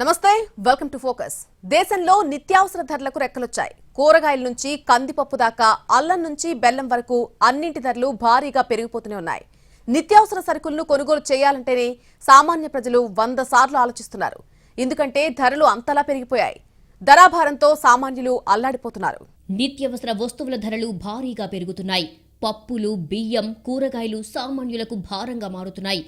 నమస్తే welcome to focus. దేశంలో నిత్యావసర ధరలకు రెక్కలొచ్చాయి. కూరగాయల నుంచి కందిపప్పు దాకా అల్లం నుంచి బెల్లం వరకు అన్నింటి ధరలు భారీగా పెరిగిపోతూనే ఉన్నాయి. నిత్యావసర సరుకులను కొనుగోలు చేయాలంటేనే సామాన్య ప్రజలు 100 సార్లు ఆలోచిస్తున్నారు. ఎందుకంటే ధరలు అంతలా పెరిగిపోయాయి. ధరాభారంతో సామాన్యులు అల్లాడిపోతున్నారు. నిత్యావసర వస్తువుల ధరలు భారీగా పెరుగుతున్నాయి. పప్పులు, బియ్యం, కూరగాయలు సామాన్యులకు భారంగా మారుతున్నాయి.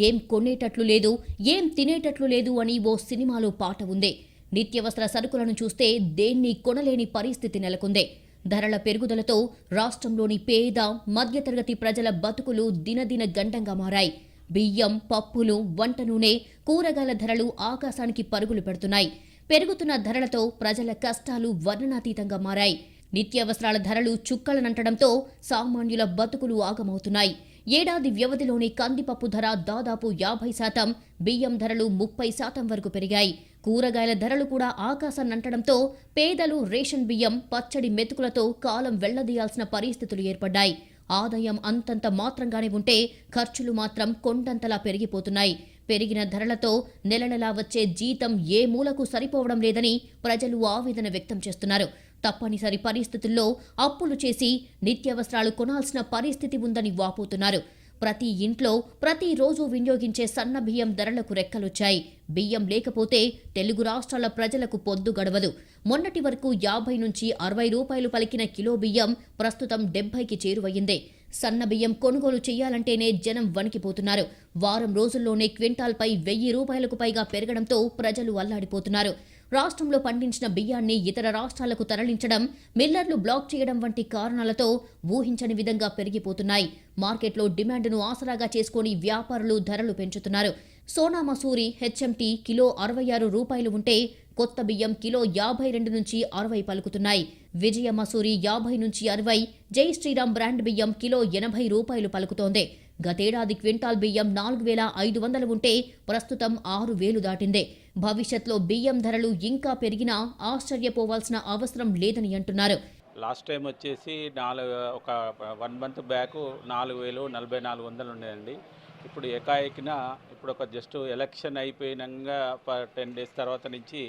ఏం కొనేటట్లు లేదు, ఏం తినేటట్లు లేదు అని ఓ సినిమాలో పాట ఉంది. నిత్యావసర సరుకులను చూస్తే దేన్ని కొనలేని పరిస్థితి నెలకొంది. ధరల పెరుగుదలతో రాష్ట్రంలోని పేద, మధ్యతరగతి ప్రజల బతుకులు దినదిన గండంగా మారాయి. బియ్యం, పప్పులు, వంట నూనె, కూరగాయల ధరలు ఆకాశానికి పరుగులు పెడుతున్నాయి. పెరుగుతున్న ధరలతో ప్రజల కష్టాలు వర్ణనాతీతంగా మారాయి. నిత్యావసరాల ధరలు చుక్కలనంటడంతో సామాన్యుల బతుకులు ఆగమవుతున్నాయి. ఏడాది వ్యవధిలోని కందిపప్పు ధర దాదాపు 50%, బియ్యం ధరలు 30% వరకు పెరిగాయి. కూరగాయల ధరలు కూడా ఆకాశాన్నంటడంతో పేదలు రేషన్ బియ్యం, పచ్చడి మెతుకులతో కాలం వెళ్లదీయాల్సిన పరిస్థితులు ఏర్పడ్డాయి. ఆదాయం అంతంత మాత్రంగానే ఉంటే ఖర్చులు మాత్రం కొండంతలా పెరిగిపోతున్నాయి. పెరిగిన ధరలతో నెలనెలా వచ్చే జీతం ఏ మూలకు సరిపోవడం లేదని ప్రజలు ఆవేదన వ్యక్తం చేస్తున్నారు. తప్పనిసరి పరిస్థితుల్లో అప్పులు చేసి నిత్యావసరాలు కొనాల్సిన పరిస్థితి ఉందని వాపోతున్నారు. ప్రతి ఇంట్లో ప్రతిరోజు వినియోగించే సన్న బియ్యం ధరలకు రెక్కలొచ్చాయి. బియ్యం లేకపోతే తెలుగు రాష్ట్రాల ప్రజలకు పొద్దు గడవదు. మొన్నటి వరకు 50 నుంచి 60 రూపాయలు పలికిన కిలో బియ్యం ప్రస్తుతం 70కి చేరువయ్యింది. సన్న బియ్యం కొనుగోలు చేయాలంటేనే జనం వణికిపోతున్నారు. వారం రోజుల్లోనే క్వింటాల్పై 1000 రూపాయలకు పైగా పెరగడంతో ప్రజలు అల్లాడిపోతున్నారు. రాష్ట్రంలో పండించిన బియ్యాన్ని ఇతర రాష్ట్రాలకు తరలించడం, మిల్లర్లు బ్లాక్ చేయడం వంటి కారణాలతో ఊహించని విధంగా పెరిగిపోతున్నాయి. మార్కెట్లో డిమాండ్ను ఆసరాగా చేసుకుని వ్యాపారులు ధరలు పెంచుతున్నారు. సోనా మసూరి హెచ్ఎంటీ కిలో 66 రూపాయలు ఉంటే కొత్త బియ్యం కిలో 52 నుంచి 60 పలుకుతున్నాయి. విజయ మసూరి 50 నుంచి 60, జై శ్రీరామ్ బ్రాండ్ బియ్యం కిలో 80 రూపాయలు పలుకుతోంది. గతేడాది క్వింటాల్ బియ్యం 4500 ఉంటే ప్రస్తుతం 6000 దాటింది. భవిష్యత్లో బియ్యం ధరలు ఇంకా పెరిగినా ఆశ్చర్యపోవాల్సిన అవసరం లేదని అంటున్నారు. లాస్ట్ టైం వచ్చేసి ఒక 1 మంత్ బ్యాక్ 4000, 4400 ఉండేదండి. ఇప్పుడు ఏకాఏకిన ఇప్పుడు ఒక జస్ట్ ఎలక్షన్ అయిపోయినాక 10 డేస్ తర్వాత నుంచి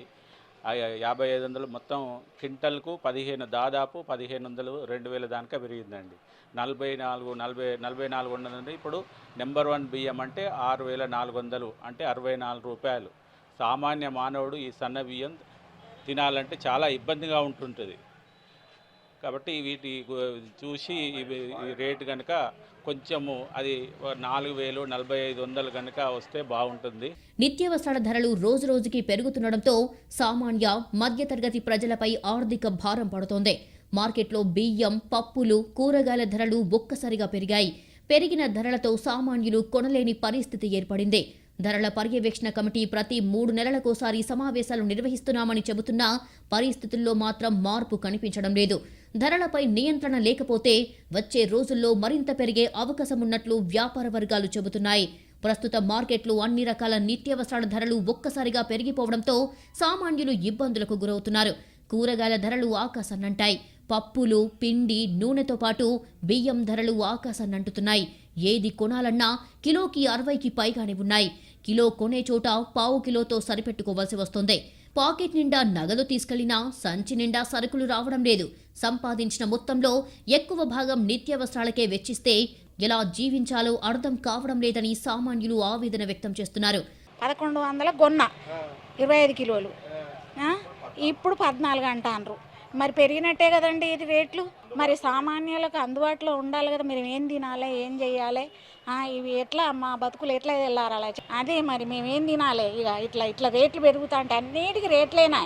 5500 మొత్తం క్వింటల్కు 15, దాదాపు 1500, 2000 దాకా పెరిగిందండి. 4400 నుండి ఇప్పుడు నెంబర్ 1 బియ్యం అంటే 6400, అంటే 64 రూపాయలు. సామాన్య మానవుడు ఈ సన్న బియ్యం తినాలంటే చాలా ఇబ్బందిగా ఉంటుంటుంది. కాబట్టి వీటి చూసి ఈ రేటు కనుక కొంచెము అది 4000, 4500 కనుక వస్తే బాగుంటుంది. నిత్యావసరాల ధరలు రోజురోజుకి పెరుగుతుండటంతో సామాన్య, మధ్యతరగతి ప్రజలపై ఆర్థిక భారం పడుతోంది. మార్కెట్లో బియ్యం, పప్పులు, కూరగాయల ధరలు ఒక్కసారిగా పెరిగాయి. పెరిగిన ధరలతో సామాన్యులు కొనలేని పరిస్థితి ఏర్పడింది. ధరల పర్యవేక్షణ కమిటీ ప్రతి 3 నెలలకోసారి సమావేశాలు నిర్వహిస్తున్నామని చెబుతున్నా పరిస్థితుల్లో మాత్రం మార్పు కనిపించడం లేదు. ధరలపై నియంత్రణ లేకపోతే వచ్చే రోజుల్లో మరింత పెరిగే అవకాశమున్నట్లు వ్యాపార వర్గాలు చెబుతున్నాయి. ప్రస్తుత మార్కెట్లో అన్ని రకాల నిత్యావసరాల ధరలు ఒక్కసారిగా పెరిగిపోవడంతో సామాన్యులు ఇబ్బందులకు గురవుతున్నారు. కూరగాయల ధరలు ఆకాశాన్నంటాయి. పప్పులు, పిండి, నూనెతో పాటు బియ్యం ధరలు ఆకాశాన్నంటుతున్నాయి. ఏది కొనాలన్నా కిలోకి 60కి పైగానే ఉన్నాయి. కిలో కొనే చోట పావు కిలోతో సరిపెట్టుకోవాల్సి వస్తోంది. పాకెట్ నిండా నగదు తీసుకెళ్లినా సంచి నిండా సరుకులు రావడం లేదు. సంపాదించిన మొత్తంలో ఎక్కువ భాగం నిత్యావసరాలకే వెచ్చిస్తే ఎలా జీవించాలో అర్థం కావడం లేదని సామాన్యులు ఆవేదన వ్యక్తం చేస్తున్నారు. 1100 కొన్నా 25 కిలోలు, ఇప్పుడు 14 అంటారు. మరి పెరిగినట్టే కదండి ఇది రేట్లు. మరి సామాన్యులకు అందుబాటులో ఉండాలి కదా. మీరు ఏం తినాలి, ఏం చెయ్యాలి, ఇవి ఎట్లా మా బతుకులు ఎట్లా వెళ్ళారాలి, అదే మరి మేమేం తినాలి. ఇక ఇట్లా రేట్లు పెరుగుతా అంటే అన్నిటికీ రేట్లేనా.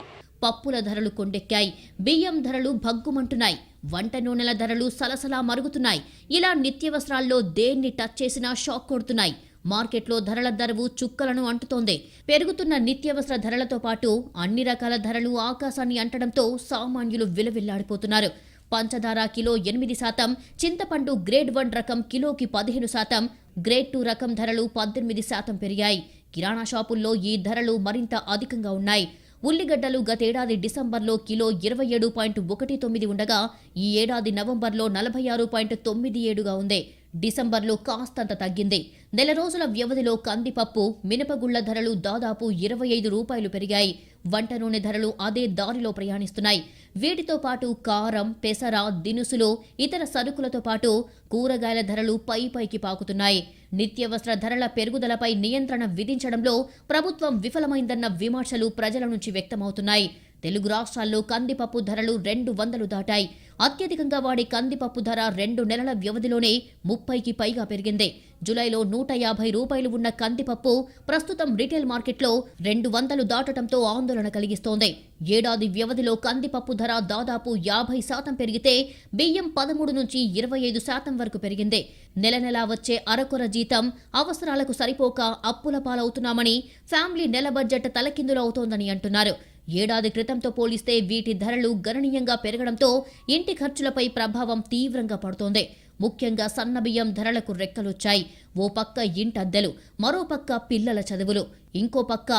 పప్పుల ధరలు కొండెక్కాయి. బియ్యం ధరలు భగ్గుమంటున్నాయి. వంట నూనెల ధరలు సలసలా మరుగుతున్నాయి. ఇలా నిత్యావసరాల్లో దేన్ని టచ్ చేసినా షాక్ కొడుతున్నాయి. మార్కెట్లో ధరల దరవు చుక్కలను అంటుతోంది. పెరుగుతున్న నిత్యావసర ధరలతో పాటు అన్ని రకాల ధరలు ఆకాశాన్ని అంటడంతో సామాన్యులు విలవిల్లాడిపోతున్నారు. పంచదార కిలో 8%, చింతపండు గ్రేడ్ 1 రకం కిలోకి 15%, గ్రేడ్ 2 రకం ధరలు 18% పెరిగాయి. కిరాణా షాపుల్లో ఈ ధరలు మరింత అధికంగా ఉన్నాయి. ఉల్లిగడ్డలు గతేడాది డిసెంబర్లో కిలో 27.19 ఉండగా ఈ ఏడాది నవంబర్లో 46.97గా ఉంది. డిసెంబర్లో కాస్తంత తగ్గింది. నెల రోజుల వ్యవధిలో కందిపప్పు, మినపగుళ్ల ధరలు దాదాపు 25 రూపాయలు పెరిగాయి. వంట నూనె ధరలు అదే దారిలో ప్రయాణిస్తున్నాయి. వీటితో పాటు కారం, పెసర, దినుసులు, ఇతర సరుకులతో పాటు కూరగాయల ధరలు పైకి పాకుతున్నాయి. నిత్యావసర ధరల పెరుగుదలపై నియంత్రణ విధించడంలో ప్రభుత్వం విఫలమైందన్న విమర్శలు ప్రజల నుంచి వ్యక్తమవుతున్నాయి. తెలుగు రాష్ట్రాల్లో కందిపప్పు ధరలు 200 దాటాయి. అత్యధికంగా వాడే కందిపప్పు ధర 2 నెలల వ్యవధిలోనే 30కి పైగా పెరిగింది. జులైలో 150 రూపాయలు ఉన్న కందిపప్పు ప్రస్తుతం రిటైల్ మార్కెట్లో 200 దాటడంతో ఆందోళన కలిగిస్తోంది. ఏడాది వ్యవధిలో కందిపప్పు ధర దాదాపు 50% పెరిగితే బియ్యం 13 నుంచి 25% వరకు పెరిగింది. నెల వచ్చే అరకొర జీతం అవసరాలకు సరిపోక అప్పుల పాలవుతున్నామని, ఫ్యామిలీ నెల బడ్జెట్ తలకిందులు అవుతోందని అంటున్నారు. ఏడాది క్రితంతో పోలిస్తే వీటి ధరలు గణనీయంగా పెరగడంతో ఇంటి ఖర్చులపై ప్రభావం తీవ్రంగా పడుతోంది. ముఖ్యంగా సన్నబియ్యం ధరలకు రెక్కలొచ్చాయి. ఓ పక్క ఇంటద్దెలు, మరో పక్క పిల్లల చదువులు, ఇంకో పక్క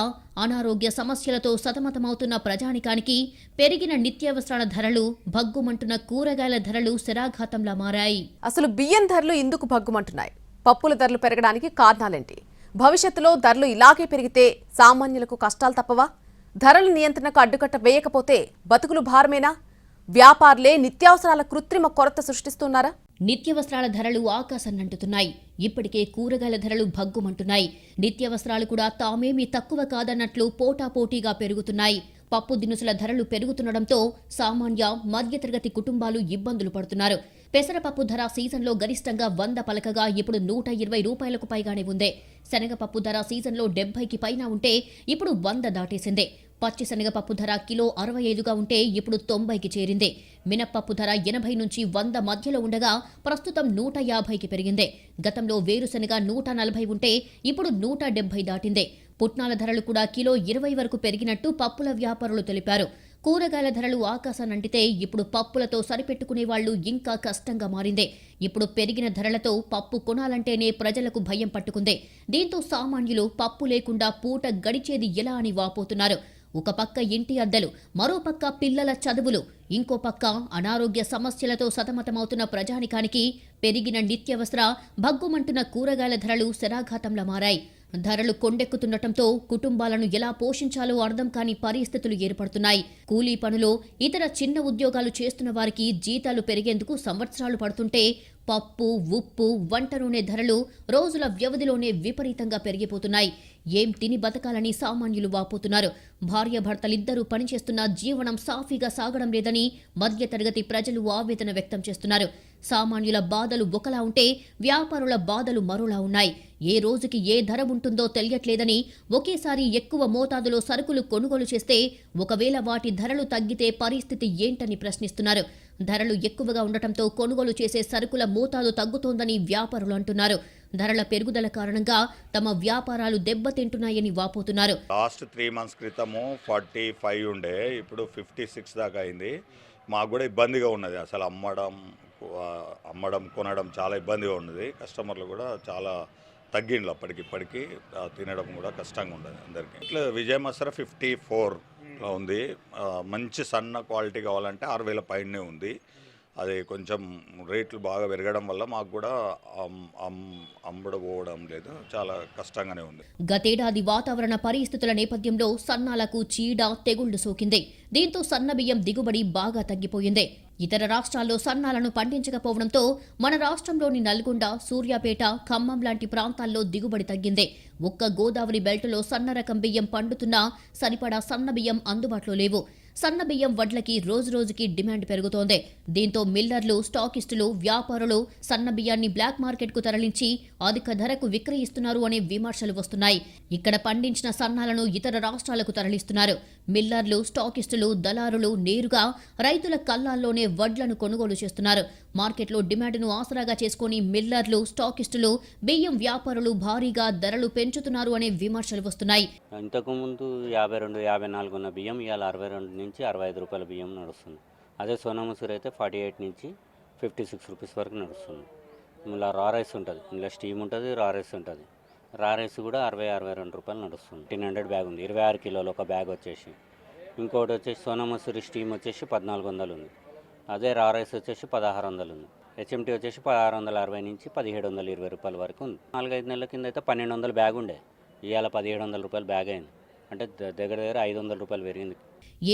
అనారోగ్య సమస్యలతో సతమతమవుతున్న ప్రజానికానికి పెరిగిన నిత్యావసరాల ధరలు, భగ్గుమంటున్న కూరగాయల ధరలు శరాఘాతంలా మారాయి. అసలు బియ్యం ధరలు ఎందుకు భగ్గుమంటున్నాయి? పప్పుల ధరలు పెరగడానికి కారణాలేంటి? భవిష్యత్తులో ధరలు ఇలాగే పెరిగితే సామాన్యులకు కష్టాలు తప్పవా? ధరల నియంత్రణకు అడ్డుకట్ట వేయకపోతే బతుకులు భారమేనా? వ్యాపారులే నిత్యావసరాల కృత్రిమ కొరత సృష్టిస్తున్నారా? నిత్యావసరాల ధరలు ఆకాశాన్నంటుతున్నాయి. ఇప్పటికే కూరగాయల ధరలు భగ్గుమంటున్నాయి. నిత్యావసరాలు కూడా తామేమీ తక్కువ కాదన్నట్లు పోటాపోటీగా పెరుగుతున్నాయి. పప్పు దినుసుల ధరలు పెరుగుతుండటంతో సామాన్య, మధ్యతరగతి కుటుంబాలు ఇబ్బందులు పడుతున్నారు. పెసరపప్పు ధర సీజన్లో గరిష్టంగా 100 పలకగా ఇప్పుడు 120 రూపాయలకు పైగానే ఉంది. శనగపప్పు ధర సీజన్లో 70కి పైన ఉంటే ఇప్పుడు 100 దాటేసింది. పచ్చి శనగపప్పు ధర కిలో 65గా ఉంటే ఇప్పుడు 90కి చేరింది. మినప్పప్పు ధర 80 నుంచి 100 మధ్యలో ఉండగా ప్రస్తుతం 150కి పెరిగింది. గతంలో వేరుశనగ 140 ఉంటే ఇప్పుడు 170 దాటింది. పుట్నాల ధరలు కూడా కిలో 20 వరకు పెరిగినట్టు పప్పుల వ్యాపారులు తెలిపారు. కూరగాయల ధరలు ఆకాశానంటితే ఇప్పుడు పప్పులతో సరిపెట్టుకునే వాళ్లు ఇంకా కష్టంగా మారింది. ఇప్పుడు పెరిగిన ధరలతో పప్పు కొనాలంటేనే ప్రజలకు భయం పట్టుకుంది. దీంతో సామాన్యులు పప్పు లేకుండా పూట గడిచేది ఎలా అని వాపోతున్నారు. ఒక పక్క ఇంటి అద్దెలు, మరో పక్క పిల్లల చదువులు, ఇంకో పక్క అనారోగ్య సమస్యలతో సతమతమవుతున్న ప్రజానికానికి పెరిగిన నిత్యావసర, భగ్గుమంటున్న కూరగాయల ధరలు శరాఘాతంలా మారాయి. ధరలు కొండెక్కుతుండటంతో కుటుంబాలను ఎలా పోషించాలో అర్థం కాని పరిస్థితులు ఏర్పడుతున్నాయి. కూలీ పనులు, ఇతర చిన్న ఉద్యోగాలు చేస్తున్న వారికి జీతాలు పెరిగేందుకు సంవత్సరాలు పడుతుంటే పప్పు, ఉప్పు, వంట నూనె ధరలు రోజుల వ్యవధిలోనే విపరీతంగా పెరిగిపోతున్నాయి. ఏం తిని బతకాలని సామాన్యులు వాపోతున్నారు. భార్యాభర్తలిద్దరూ పనిచేస్తున్న జీవనం సాఫీగా సాగడం లేదని మధ్యతరగతి ప్రజలు ఆవేదన వ్యక్తం చేస్తున్నారు. సామాన్యుల బాధలు ఒకలా ఉంటే వ్యాపారుల బాధలు మరోలా ఉన్నాయి. ఏ రోజుకి ఏ ధర ఉంటుందో తెలియట్లేదని, ఒకేసారి ఎక్కువ మోతాదులో సరుకులు కొనుగోలు చేస్తే ఒకవేళ వాటి ధరలు తగ్గితే పరిస్థితి ఏంటని ప్రశ్నిస్తున్నారు. ధరలు ఎక్కువగా ఉండటంతో కొనుగోలు చేసే సరుకుల మోతాదు తగ్గుతోందని వ్యాపారులు అంటున్నారు. ధరల పెరుగుదల కారణంగా తమ వ్యాపారాలు దెబ్బతింటున్నాయని వాపోతున్నారు. లాస్ట్ 3 మంత్స్ క్రితము 45 ఉండే, ఇప్పుడు 56 దాకా అయింది. మాకు కూడా ఇబ్బందిగా ఉన్నది. అసలు అమ్మడం కొనడం చాలా ఇబ్బందిగా ఉన్నది. కస్టమర్లు కూడా చాలా తగ్గిండ్లు అప్పటికిప్పటికీ. తినడం కూడా కష్టంగా ఉండదు అందరికీ. ఇట్లా విజయ మసాలా 54లో ఉంది. మంచి సన్న క్వాలిటీ కావాలంటే 6000 పైనే ఉంది. అది కొంచెం రేట్లు బాగా పెరగడం వల్ల మాకు కూడా అమ్ముడుపోవడం లేదు, చాలా కష్టంగానే ఉంది. గతేడాది వాతావరణ పరిస్థితుల నేపథ్యంలో సన్నాలకు చీడ, తెగుళ్లు సోకింది. దీంతో సన్నబియ్యం దిగుబడి బాగా తగ్గిపోయింది. ఇతర రాష్ట్రాల్లో సన్నాలను పండించకపోవడంతో మన రాష్ట్రంలోని నల్గొండ, సూర్యాపేట, ఖమ్మం లాంటి ప్రాంతాల్లో దిగుబడి తగ్గింది. ఒక్క గోదావరి బెల్టులో సన్న రకం బియ్యం పండుతున్నా సరిపడా సన్నబియ్యం అందుబాటులో లేవు. సన్నబియ్యం వడ్లకి రోజురోజుకి డిమాండ్ పెరుగుతోంది. దీంతో మిల్లర్లు, స్టాకిస్టులు, వ్యాపారులు సన్నబియ్యాన్ని బ్లాక్ మార్కెట్కు తరలించి అధిక ధరకు విక్రయిస్తున్నారు అనే విమర్శలు వస్తున్నాయి. ఇక్కడ పండించిన సన్నాలను ఇతర రాష్ట్రాలకు తరలిస్తున్నారు. మిల్లర్లు, స్టాకిస్టులు, దళారులు నేరుగా రైతుల కల్లాల్లోనే వడ్లను కొనుగోలు చేస్తున్నారు. మార్కెట్లో డిమాండ్ను ఆసరాగా చేసుకుని మిల్లర్లు, స్టాకిస్టులు, బియ్యం వ్యాపారులు భారీగా ధరలు పెంచుతున్నారు అనే విమర్శలు వస్తున్నాయి. ఇంతకుముందు 52-54 ఉన్న బియ్యం ఇవాళ 62 నుంచి 65 రూపాయల బియ్యం నడుస్తుంది. అదే సోనామసూరి అయితే 48 నుంచి 56 రూపీస్ వరకు నడుస్తుంది. ఇలా రా రైస్ ఉంటుంది, ఇలా స్టీమ్ ఉంటుంది, రా రైస్ ఉంటుంది. రా రైస్ కూడా 60-62 రూపాయలు నడుస్తుంది. 1500 బ్యాగ్ ఉంది, 26 కిలోలు ఒక బ్యాగ్ వచ్చేసి. ఇంకోటి వచ్చేసి సోనామసూరి స్టీమ్ వచ్చేసి 1400 ఉంది. అదే రా రైస్ వచ్చేసి 1600 ఉంది. హెచ్ఎంటీ వచ్చేసి 1660 నుంచి 1720 రూపాయల వరకు ఉంది. 4-5 నెలల కింద అయితే 1200 బ్యాగ్ ఉండే, ఇవాళ 1700 రూపాయలు బ్యాగ్ అయింది. అంటే దగ్గర 500 రూపాయలు పెరిగింది.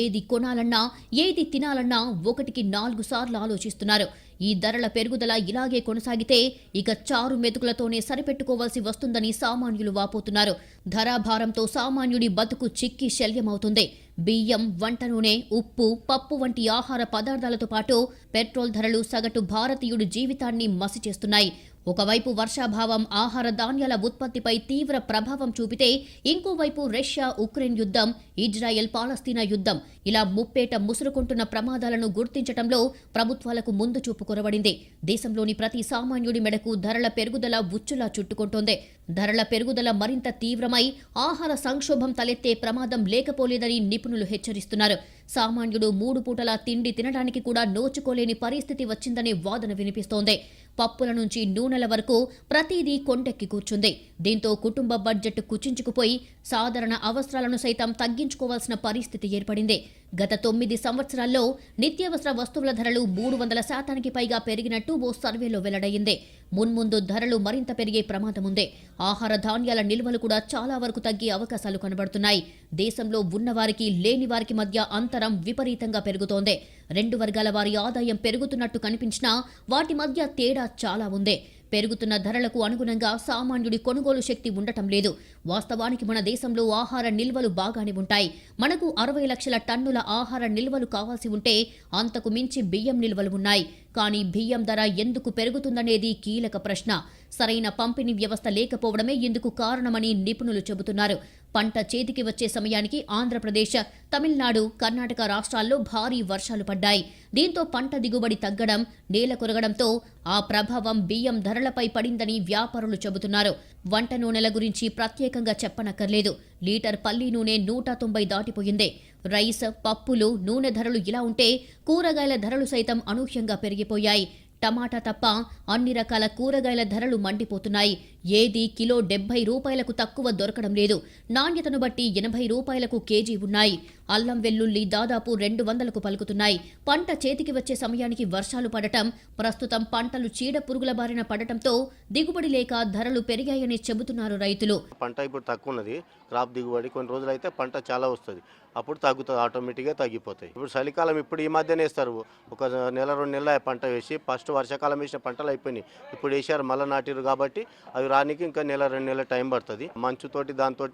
ఏది కొనాలన్నా ఏది తినాలన్నా 1-4 సార్లు ఆలోచిస్తున్నారు. ఈ ధరల పెరుగుదల ఇలాగే కొనసాగితే ఇక చారు మెతుకులతోనే సరిపెట్టుకోవాల్సి వస్తుందని సామాన్యులు వాపోతున్నారు. ధరాభారంతో సామాన్యుడి బతుకు చిక్కి శల్యమవుతుంది. బియ్యం, వంట నూనె, ఉప్పు, పప్పు వంటి ఆహార పదార్థాలతో పాటు పెట్రోల్ ధరలు సగటు భారతీయుడి జీవితాన్ని మసి చేస్తున్నాయి. ఒకవైపు వర్షాభావం ఆహార ధాన్యాల ఉత్పత్తిపై తీవ్ర ప్రభావం చూపితే, ఇంకోవైపు రష్యా ఉక్రెయిన్ యుద్ధం, ఇజ్రాయెల్ పాలస్తీనా యుద్ధం ఇలా ముప్పేట ముసురుకుంటున్న ప్రమాదాలను గుర్తించటంలో ప్రభుత్వాలకు ముందు చూపు కొరవడింది. దేశంలోని ప్రతి సామాన్యుడి మెడకు ధరల పెరుగుదల ఉచ్చులా చుట్టుకుంటోంది. ధరల పెరుగుదల మరింత తీవ్రమై ఆహార సంక్షోభం తలెత్తే ప్రమాదం లేకపోలేదని నిపుణులు హెచ్చరిస్తున్నారు. సామాన్యుడు 3 పూటల తిండి తినడానికి కూడా నోచుకోలేని పరిస్థితి వచ్చిందనే వాదన వినిపిస్తోంది. పప్పుల నుంచి నూనెల వరకు ప్రతిదీ కొండెక్కి కూర్చుంది. దీంతో కుటుంబ బడ్జెట్ కుచించుకుపోయి సాధారణ అవసరాలను సైతం తగ్గించుకోవాల్సిన పరిస్థితి ఏర్పడింది. గత 9 సంవత్సరాల్లో నిత్యావసర వస్తువుల ధరలు 300% పైగా పెరిగినట్టు ఓ సర్వేలో వెల్లడైంది. మున్ముందు ధరలు మరింత పెరిగే ప్రమాదం ఉంది. ఆహార ధాన్యాల నిల్వలు కూడా చాలా వరకు తగ్గే అవకాశాలు కనబడుతున్నాయి. దేశంలో ఉన్నవారికి లేని వారికి మధ్య అంతరం విపరీతంగా పెరుగుతోంది. 2 వర్గాల వారి ఆదాయం పెరుగుతున్నట్టు కనిపించినా వాటి మధ్య తేడా చాలా ఉంది. పెరుగుతున్న ధరలకు అనుగుణంగా సామాన్యుడి కొనుగోలు శక్తి ఉండటం లేదు. వాస్తవానికి మన దేశంలో ఆహార నిల్వలు బాగానే ఉంటాయి. మనకు 60 లక్షల టన్నుల ఆహార నిల్వలు కావాల్సి ఉంటే అంతకు మించి బియ్యం నిల్వలు ఉన్నాయి. కానీ బియ్యం ధర ఎందుకు పెరుగుతుందనేది కీలక ప్రశ్న. సరైన పంపిణీ వ్యవస్థ లేకపోవడమే ఇందుకు కారణమని నిపుణులు చెబుతున్నారు. పంట చేతికి వచ్చే సమయానికి ఆంధ్రప్రదేశ్, తమిళనాడు, కర్ణాటక రాష్ట్రాల్లో భారీ వర్షాలు పడ్డాయి. దీంతో పంట దిగుబడి తగ్గడం, నేల కొరగడంతో ఆ ప్రభావం బియ్యం ధరలపై పడిందని వ్యాపారులు చెబుతున్నారు. వంట నూనెల గురించి ప్రత్యేకంగా చెప్పనక్కర్లేదు. లీటర్ పల్లి నూనె 190 దాటిపోయింది. రైస్, పప్పులు, నూనె ధరలు ఇలా ఉంటే కూరగాయల ధరలు సైతం అనూహ్యంగా పెరిగిపోయాయి. టమాటా తప్ప అన్ని రకాల కూరగాయల ధరలు మండిపోతున్నాయి. ఏది కిలో 70 రూపాయలకు తక్కువ దొరకడం లేదు. నాణ్యతను బట్టి 80 రూపాయలకు కేజీ ఉన్నాయి. అల్లం వెల్లుల్లి దాదాపు 200కు పలుకుతున్నాయి. పంట చేతికి వచ్చే సమయానికి వర్షాలు పడటం, ప్రస్తుతం పంటలు చీడ పురుగుల బారిన పడటంతో దిగుబడి లేక ధరలు పెరిగాయని చెబుతున్నారు రైతులు. పంట ఇప్పుడు తక్కువ ఉన్నది, క్రాప్ దిగుబడి కొన్ని రోజులైతే పంట చాలా వస్తుంది, అప్పుడు తగ్గుతుంది, ఆటోమేటిక్గా తగ్గిపోతాయి. ఇప్పుడు చలికాలం ఇప్పుడు ఈ మధ్యనే వేస్తారు, ఒక నెల 2 నెలల పంట వేసి ఫస్ట్ వర్షాకాలం వేసిన పంటలు అయిపోయినాయి. ఇప్పుడు వేసారు మళ్ళీ నాటిరు కాబట్టి అవి రానికి ఇంకా నెల 2 నెలల టైం పడుతుంది. మంచుతోటి దాంతో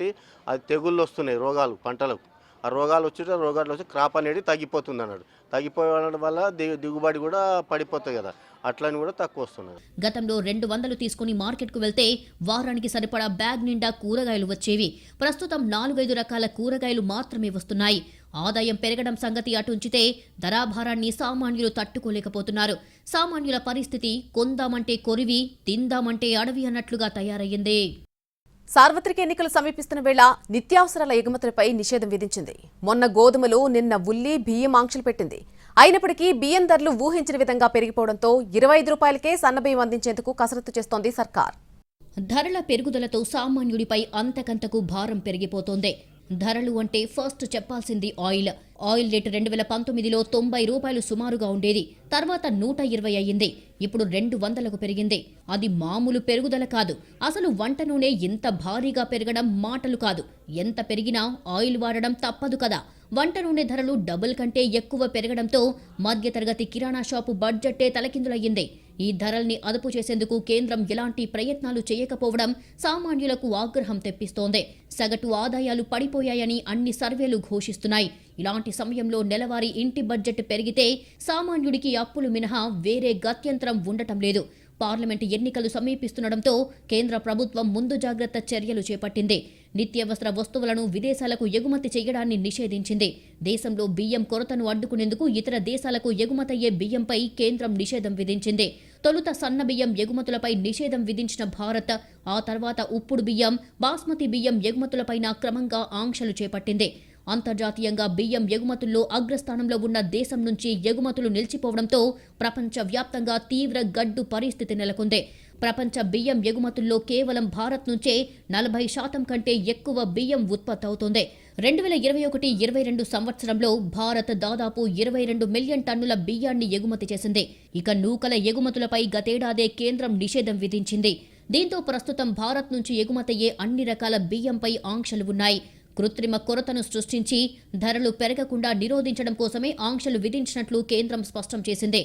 అది తెగుళ్ళు వస్తున్నాయి, రోగాలు పంటలకు. ఆ రోగాలు వచ్చి క్రాప్ అనేది తగ్గిపోతుంది అన్నాడు. తగ్గిపోవడం వల్ల దిగుబడి కూడా పడిపోతుంది కదా, అట్లని కూడా తక్కువ వస్తున్నది. గతంలో 200 తీసుకుని మార్కెట్కు వెళ్తే వారానికి సరిపడా బ్యాగ్ నిండా కూరగాయలు వచ్చేవి. ప్రస్తుతం 4-5 రకాల కూరగాయలు మాత్రమే వస్తున్నాయి. ఆదాయం పెరగడం సంగతి అటుంచితే ధరాభారాన్ని సామాన్యులు తట్టుకోలేకపోతున్నారు. సామాన్యుల పరిస్థితి కొందామంటే కొరివి, తిందామంటే అడవి అన్నట్లుగా తయారయ్యింది. సార్వత్రిక ఎన్నికలు సమీపిస్తున్న వేళ నిత్యావసరాల ఎగుమతులపై నిషేధం విధించింది. మొన్న గోధుమలు, నిన్న ఉల్లి, బియ్యం ఆంక్షలు పెట్టింది. అయినప్పటికీ బియ్యం ధరలు ఊహించిన విధంగా పెరిగిపోవడంతో 25 రూపాయలకే సన్నబియ్యం అందించేందుకు కసరత్తు చేస్తోంది సర్కార్. ధరల పెరుగుదలతో సామాన్యుడిపై అంతకంతకు భారం పెరిగిపోతోంది. ధరలు అంటే ఫస్ట్ చెప్పాల్సింది ఆయిల్. ఆయిల్ రేటు 2019లో 90 రూపాయలు సుమారుగా ఉండేది. తర్వాత 120 అయ్యింది. ఇప్పుడు 200కు పెరిగింది. అది మామూలు పెరుగుదల కాదు. అసలు వంట నూనె ఇంత భారీగా పెరగడం మాటలు కాదు. ఎంత పెరిగినా ఆయిల్ వాడడం తప్పదు కదా. వంట నూనె ధరలు డబుల్ కంటే ఎక్కువ పెరగడంతో మధ్యతరగతి కిరాణా షాపు బడ్జెట్టే తలకిందులయ్యింది. ఈ ధరల్ని అదుపు చేసేందుకు కేంద్రం ఎలాంటి ప్రయత్నాలు చేయకపోవడం సామాన్యులకు ఆగ్రహం తెప్పిస్తోంది. సగటు ఆదాయాలు పడిపోయాయని అన్ని సర్వేలు ఘోషిస్తున్నాయి. ఇలాంటి సమయంలో నెలవారీ ఇంటి బడ్జెట్ పెరిగితే సామాన్యుడికి అప్పులు మినహా వేరే గత్యంతరం ఉండటం లేదు. పార్లమెంటు ఎన్నికలు సమీపిస్తుండటంతో కేంద్ర ప్రభుత్వం ముందు జాగ్రత్త చర్యలు చేపట్టింది. నిత్యావసర వస్తువులను విదేశాలకు ఎగుమతి చేయడాన్ని నిషేధించింది. దేశంలో బియ్యం కొరతను అడ్డుకునేందుకు ఇతర దేశాలకు ఎగుమతయ్యే బియ్యంపై కేంద్రం నిషేధం విధించింది. తొలుత సన్న బియ్యం ఎగుమతులపై నిషేధం విధించిన భారత్ ఆ తర్వాత ఉప్పుడు బియ్యం, బాస్మతి బియ్యం ఎగుమతులపైన క్రమంగా ఆంక్షలు చేపట్టింది. అంతర్జాతీయంగా బియ్యం ఎగుమతుల్లో అగ్రస్థానంలో ఉన్న దేశం నుంచి ఎగుమతులు నిలిచిపోవడంతో ప్రపంచవ్యాప్తంగా తీవ్ర గడ్డు పరిస్థితి నెలకొంది. ప్రపంచ బియ్యం ఎగుమతుల్లో కేవలం భారత్ నుంచే 40% కంటే ఎక్కువ బియ్యం ఉత్పత్తి అవుతోంది. 2021-22 సంవత్సరంలో భారత్ దాదాపు 22 మిలియన్ టన్నుల బియ్యాన్ని ఎగుమతి చేసింది. ఇక నూకల ఎగుమతులపై గతేడాదే కేంద్రం నిషేధం విధించింది. దీంతో ప్రస్తుతం భారత్ నుంచి ఎగుమతయ్యే అన్ని రకాల బియ్యంపై ఆంక్షలు ఉన్నాయి. కృత్రిమ కొరతను సృష్టించి ధరలు పెరగకుండా నిరోధించడం కోసమే ఆంక్షలు విధించినట్లు కేంద్రం స్పష్టం చేసింది.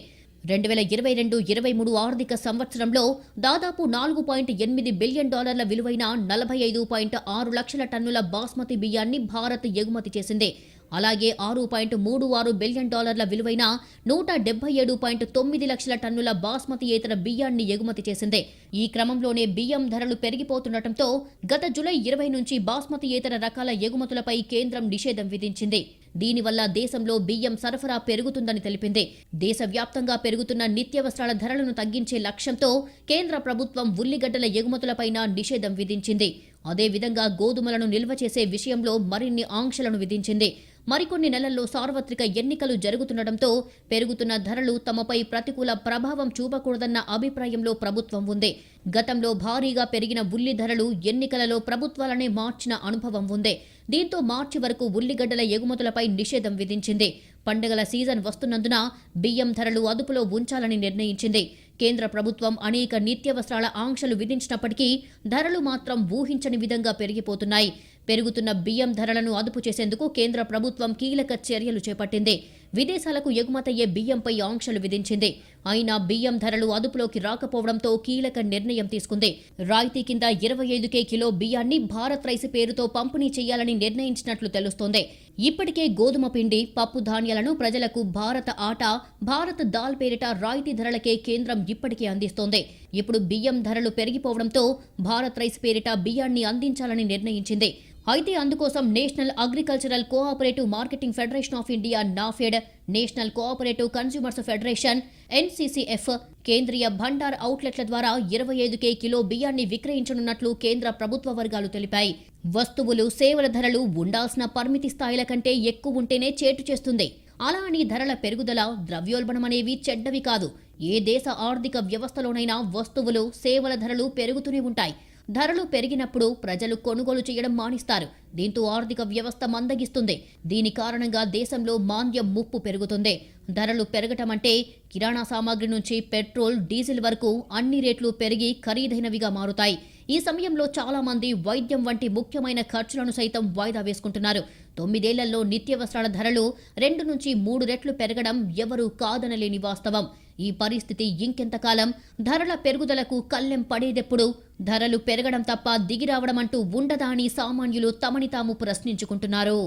2022-23 ఆర్థిక సంవత్సరంలో దాదాపు $4.8 బిలియన్ విలువైన 45.6 లక్షల టన్నుల బాస్మతి బియ్యాన్ని భారత్ ఎగుమతి చేసింది. అలాగే $6.36 బిలియన్ విలువైన 177.9 లక్షల టన్నుల బాస్మతియేతర బియ్యాన్ని ఎగుమతి చేసింది. ఈ క్రమంలోనే బియ్యం ధరలు పెరిగిపోతుండటంతో గత జూలై 20 నుంచి బాస్మతియేతర రకాల ఎగుమతులపై కేంద్రం నిషేధం విధించింది. దీనివల్ల దేశంలో బియ్యం సరఫరా పెరుగుతుందని తెలిపింది. దేశవ్యాప్తంగా పెరుగుతున్న నిత్యావసరాల ధరలను తగ్గించే లక్ష్యంతో కేంద్ర ప్రభుత్వం ఉల్లిగడ్డల ఎగుమతులపైన నిషేధం విధించింది. అదేవిధంగా గోధుమలను నిల్వ చేసే విషయంలో మరిన్ని ఆంక్షలను విధించింది. మరికొన్ని నెలల్లో సార్వత్రిక ఎన్నికలు జరుగుతుండటంతో పెరుగుతున్న ధరలు తమపై ప్రతికూల ప్రభావం చూపకూడదన్న అభిప్రాయంలో ప్రభుత్వం ఉంది. గతంలో భారీగా పెరిగిన ఉల్లి ధరలు ఎన్నికలలో ప్రభుత్వాలనే మార్చిన అనుభవం ఉంది. దీంతో మార్చి వరకు ఉల్లిగడ్డల ఎగుమతులపై నిషేధం విధించింది. పండుగల సీజన్ వస్తున్నందున బియ్యం ధరలు అదుపులో ఉంచాలని నిర్ణయించింది. కేంద్ర ప్రభుత్వం అనేక నిత్యావసరాల ఆంక్షలు విధించినప్పటికీ ధరలు మాత్రం ఊహించని విధంగా పెరిగిపోతున్నాయి. పెరుగుతున్న బియ్యం ధరలను అదుపు చేసేందుకు కేంద్ర ప్రభుత్వం కీలక చర్యలు చేపట్టింది. విదేశాలకు ఎగుమతయ్యే బియ్యంపై ఆంక్షలు విధించింది. అయినా బియ్యం ధరలు అదుపులోకి రాకపోవడంతో కీలక నిర్ణయం తీసుకుంది. రాయితీ కింద 25 కిలో బియ్యాన్ని భారత్ రైస్ పేరుతో పంపిణీ చేయాలని నిర్ణయించినట్లు తెలుస్తోంది. ఇప్పటికే గోధుమ పిండి, పప్పు ధాన్యాలను ప్రజలకు భారత ఆటా, భారత్ దాల్ పేరిట రాయితీ ధరలకే కేంద్రం ఇప్పటికే అందిస్తోంది. ఇప్పుడు బియ్యం ధరలు పెరిగిపోవడంతో భారత్ రైస్ పేరిట బియ్యాన్ని అందించాలని నిర్ణయించింది. అయితే అందుకోసం national agricultural cooperative marketing federation of India NAFED, national cooperative consumers federation NCCF, కేంద్రీయ భండార్ అవుట్లెట్ల ద్వారా 25 కిలో బియ్యాన్ని విక్రయించనున్నట్లు కేంద్ర ప్రభుత్వ వర్గాలు తెలిపాయి. వస్తువులు, సేవల ధరలు ఉండాల్సిన పరిమితి స్థాయిల కంటే ఎక్కువ ఉంటేనే చేటు చేస్తుంది. అలా అని ధరల పెరుగుదల, ద్రవ్యోల్బణం అనేవి చెడ్డవి కాదు. ఏ దేశ ఆర్థిక వ్యవస్థలోనైనా వస్తువులు, సేవల ధరలు పెరుగుతూనే ఉంటాయి. ధరలు పెరిగినప్పుడు ప్రజలు కొనుగోలు చేయడం మానిస్తారు. దీంతో ఆర్థిక వ్యవస్థ మందగిస్తుంది. దీని కారణంగా దేశంలో మాంద్యం ముప్పు పెరుగుతుంది. ధరలు పెరగటం అంటే కిరాణా సామాగ్రి నుంచి పెట్రోల్, డీజిల్ వరకు అన్ని రేట్లు పెరిగి ఖరీదైనవిగా మారుతాయి. ఈ సమయంలో చాలా మంది వైద్యం వంటి ముఖ్యమైన ఖర్చులను సైతం వాయిదా వేసుకుంటున్నారు. 9 ఏళ్లలో నిత్యావసరాల ధరలు 2 నుంచి 3 రెట్లు పెరగడం ఎవరూ కాదనలేని వాస్తవం. ఈ పరిస్థితి ఇంకెంతకాలం? ధరల పెరుగుదలకు కళ్ళెం పడేదెప్పుడు? ధరలు పెరగడం తప్ప దిగిరావడం అంటూ ఉండదా అని సామాన్యులు తమని తాము ప్రశ్నించుకుంటున్నారు.